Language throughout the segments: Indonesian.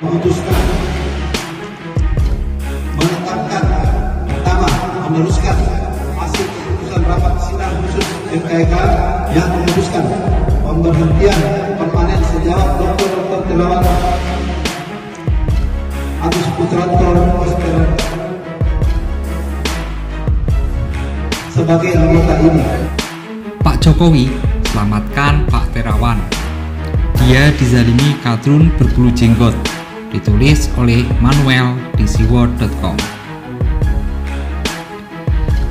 memutuskan menetapkan pertama meneruskan hasil keputusan rapat sidang khusus MKK yang memutuskan pemberhentian permanen sejawat Dr. Terawan Agus Putranto sebagai anggota ini. Pak Jokowi, selamatkan Pak Terawan. Dia dizalimi kadrun berbulu jenggot. Ditulis oleh Manuel di siwo.com.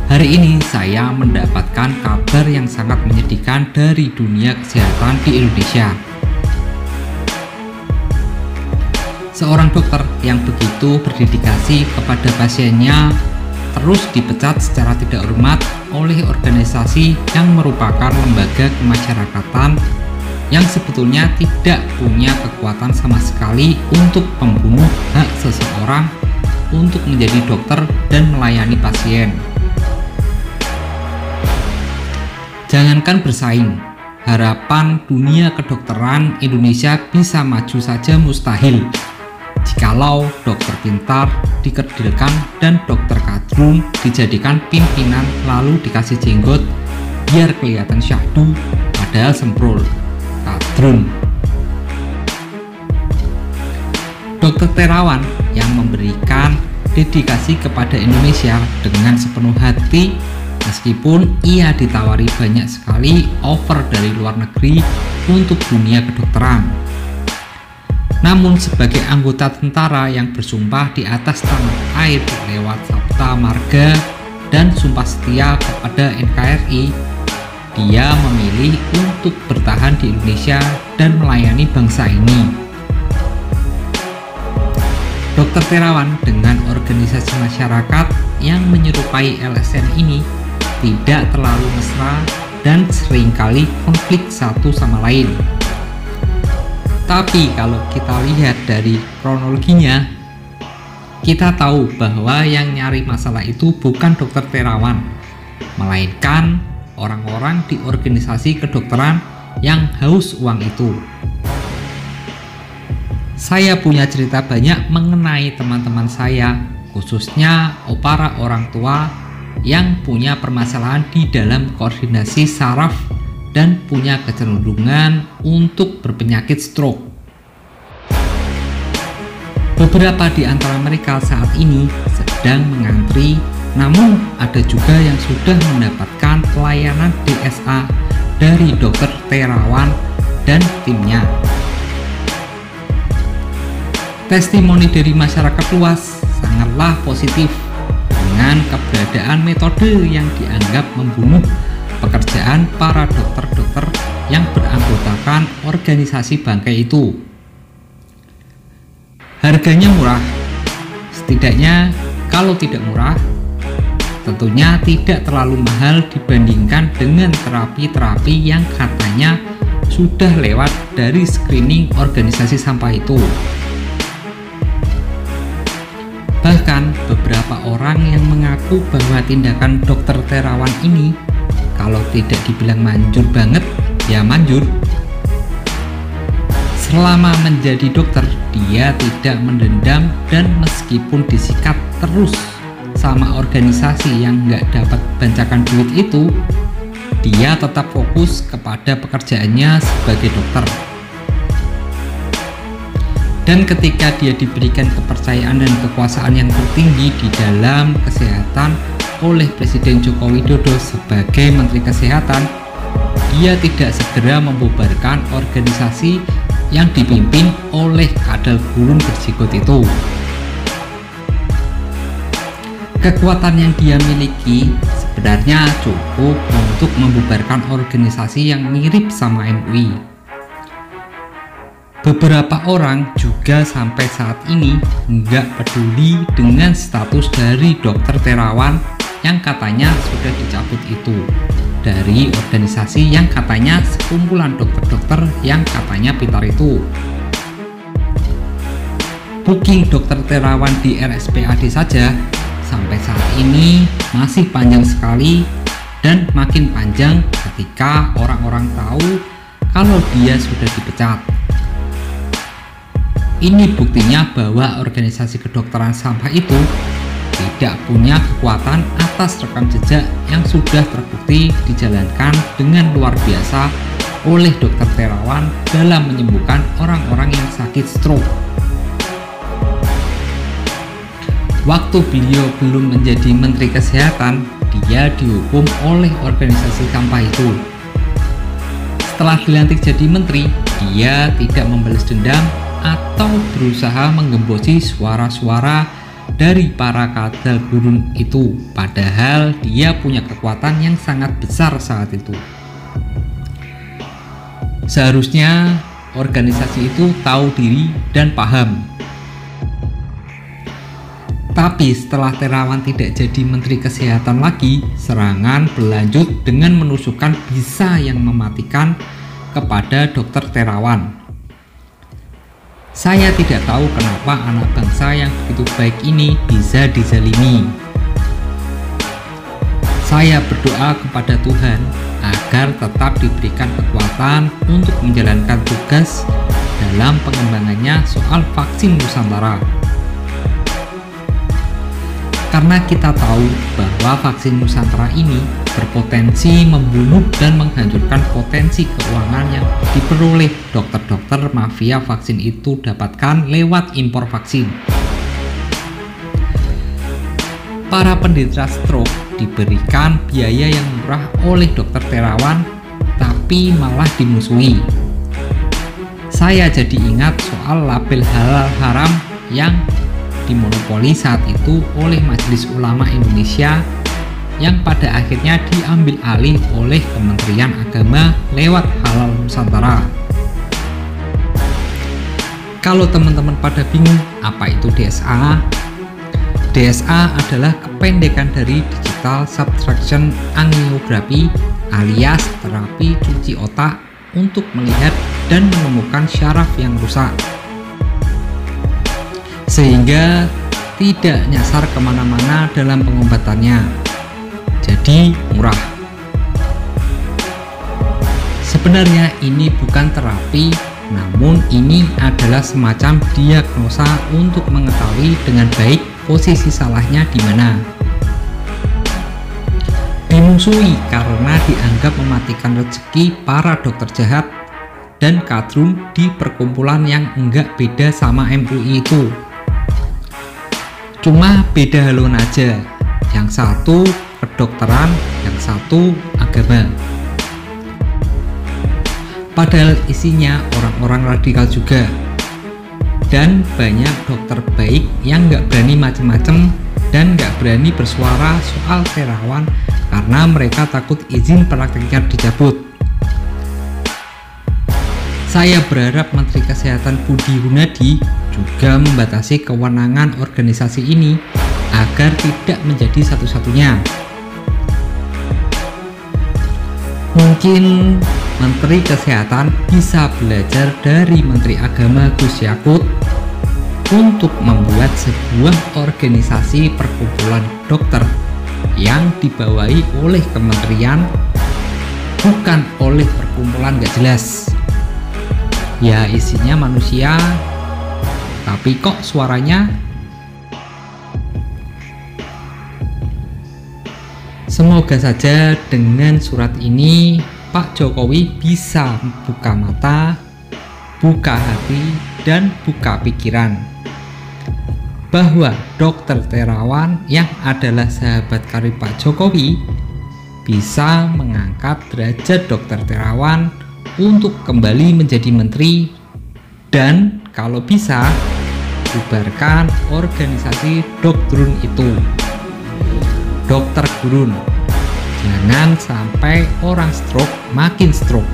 Hari ini saya mendapatkan kabar yang sangat menyedihkan dari dunia kesehatan di Indonesia. Seorang dokter yang begitu berdedikasi kepada pasiennya terus dipecat secara tidak hormat oleh organisasi yang merupakan lembaga kemasyarakatan yang sebetulnya tidak punya kekuatan sama sekali untuk membunuh hak seseorang untuk menjadi dokter dan melayani pasien. Jangankan bersaing, harapan dunia kedokteran Indonesia bisa maju saja mustahil jikalau dokter pintar dikerdilkan dan dokter kadrun dijadikan pimpinan lalu dikasih jenggot biar kelihatan syahdu padahal semprol kadrun. Dokter Terawan yang memberikan dedikasi kepada Indonesia dengan sepenuh hati meskipun ia ditawari banyak sekali offer dari luar negeri untuk dunia kedokteran. Namun sebagai anggota tentara yang bersumpah di atas tanah air lewat Sabta Marga dan sumpah setia kepada NKRI, dia memilih untuk bertahan di Indonesia dan melayani bangsa ini. Dokter Terawan dengan organisasi masyarakat yang menyerupai LSM ini tidak terlalu mesra dan seringkali konflik satu sama lain. Tapi kalau kita lihat dari kronologinya, kita tahu bahwa yang nyari masalah itu bukan dokter Terawan, melainkan orang-orang di organisasi kedokteran yang haus uang itu. Saya punya cerita banyak mengenai teman-teman saya, khususnya para orang tua yang punya permasalahan di dalam koordinasi saraf dan punya kecenderungan untuk berpenyakit stroke. Beberapa di antara mereka saat ini sedang mengantri, namun ada juga yang sudah mendapatkan pelayanan DSA dari dokter Terawan dan timnya. Testimoni dari masyarakat luas sangatlah positif dengan keberadaan metode yang dianggap membunuh pekerjaan para dokter-dokter yang beranggotakan organisasi bangkai itu. Harganya murah, setidaknya kalau tidak murah, tentunya tidak terlalu mahal dibandingkan dengan terapi-terapi yang katanya sudah lewat dari screening organisasi sampah itu. Bahkan beberapa orang yang mengaku bahwa tindakan dokter Terawan ini kalau tidak dibilang manjur banget, ya manjur. Selama menjadi dokter, dia tidak mendendam dan meskipun disikat terus sama organisasi yang nggak dapat bancakan duit itu, dia tetap fokus kepada pekerjaannya sebagai dokter. Dan ketika dia diberikan kepercayaan dan kekuasaan yang tertinggi di dalam kesehatan oleh Presiden Joko Widodo sebagai Menteri Kesehatan, dia tidak segera membubarkan organisasi yang dipimpin oleh kadal gurun berjenggot itu. Kekuatan yang dia miliki sebenarnya cukup untuk membubarkan organisasi yang mirip sama MUI. Beberapa orang juga sampai saat ini nggak peduli dengan status dari dokter Terawan yang katanya sudah dicabut itu dari organisasi yang katanya sekumpulan dokter-dokter yang katanya pintar itu. Booking dokter Terawan di RSPAD saja sampai saat ini masih panjang sekali dan makin panjang ketika orang-orang tahu kalau dia sudah dipecat. Ini buktinya bahwa organisasi kedokteran sampah itu tidak punya kekuatan atas rekam jejak yang sudah terbukti dijalankan dengan luar biasa oleh Dr. Terawan dalam menyembuhkan orang-orang yang sakit stroke. Waktu beliau belum menjadi Menteri Kesehatan, dia dihukum oleh organisasi sampah itu. Setelah dilantik jadi menteri, dia tidak membalas dendam atau berusaha menggembosi suara-suara dari para kadal gurun itu, padahal dia punya kekuatan yang sangat besar saat itu. Seharusnya organisasi itu tahu diri dan paham. Tapi setelah Terawan tidak jadi Menteri Kesehatan lagi, serangan berlanjut dengan menusukkan bisa yang mematikan kepada Dr. Terawan. Saya tidak tahu kenapa anak bangsa yang begitu baik ini bisa dizalimi. Saya berdoa kepada Tuhan agar tetap diberikan kekuatan untuk menjalankan tugas dalam pengembangannya soal vaksin Nusantara. Karena kita tahu bahwa vaksin Nusantara ini berpotensi membunuh dan menghancurkan potensi keuangan yang diperoleh dokter-dokter mafia vaksin itu dapatkan lewat impor vaksin. Para penderita stroke diberikan biaya yang murah oleh Dr. Terawan, tapi malah dimusuhi. Saya jadi ingat soal label halal haram yang dimonopoli saat itu oleh Majelis Ulama Indonesia yang pada akhirnya diambil alih oleh Kementerian Agama lewat Halal Nusantara. Kalau teman-teman pada bingung apa itu DSA? DSA adalah kependekan dari Digital Subtraction Angiography alias terapi cuci otak untuk melihat dan menemukan syaraf yang rusak, sehingga tidak nyasar kemana-mana dalam pengobatannya, jadi murah. Sebenarnya ini bukan terapi, namun ini adalah semacam diagnosa untuk mengetahui dengan baik posisi salahnya di mana. Dimusuhi karena dianggap mematikan rezeki para dokter jahat dan kadrun di perkumpulan yang enggak beda sama MUI itu. Cuma beda haluan aja, yang satu kedokteran, yang satu agama. Padahal isinya orang-orang radikal juga, dan banyak dokter baik yang nggak berani macem-macem dan nggak berani bersuara soal Terawan karena mereka takut izin prakteknya dicabut. Saya berharap Menteri Kesehatan Budi Gunadi juga membatasi kewenangan organisasi ini agar tidak menjadi satu-satunya. Mungkin Menteri Kesehatan bisa belajar dari Menteri Agama Gus Yakut untuk membuat sebuah organisasi perkumpulan dokter yang dibawahi oleh kementerian, bukan oleh perkumpulan gak jelas. Ya isinya manusia, tapi kok suaranya. Semoga saja dengan surat ini Pak Jokowi bisa buka mata, buka hati, dan buka pikiran bahwa Dr. Terawan yang adalah sahabat karib Pak Jokowi bisa mengangkat derajat Dr. Terawan untuk kembali menjadi menteri, dan kalau bisa bubarkan organisasi doktrun itu, dokter gurun. Jangan sampai orang stroke makin stroke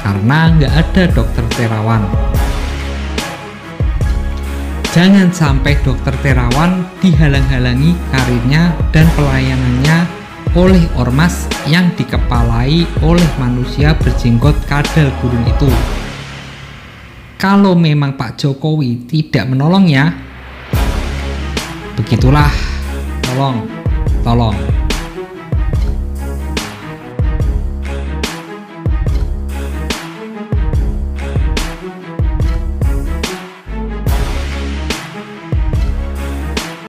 karena nggak ada Dr. Terawan. Jangan sampai Dr. Terawan dihalang-halangi karirnya dan pelayanannya oleh ormas yang dikepalai oleh manusia berjenggot kadal gurun itu. Kalau memang Pak Jokowi tidak menolongnya, begitulah. Tolong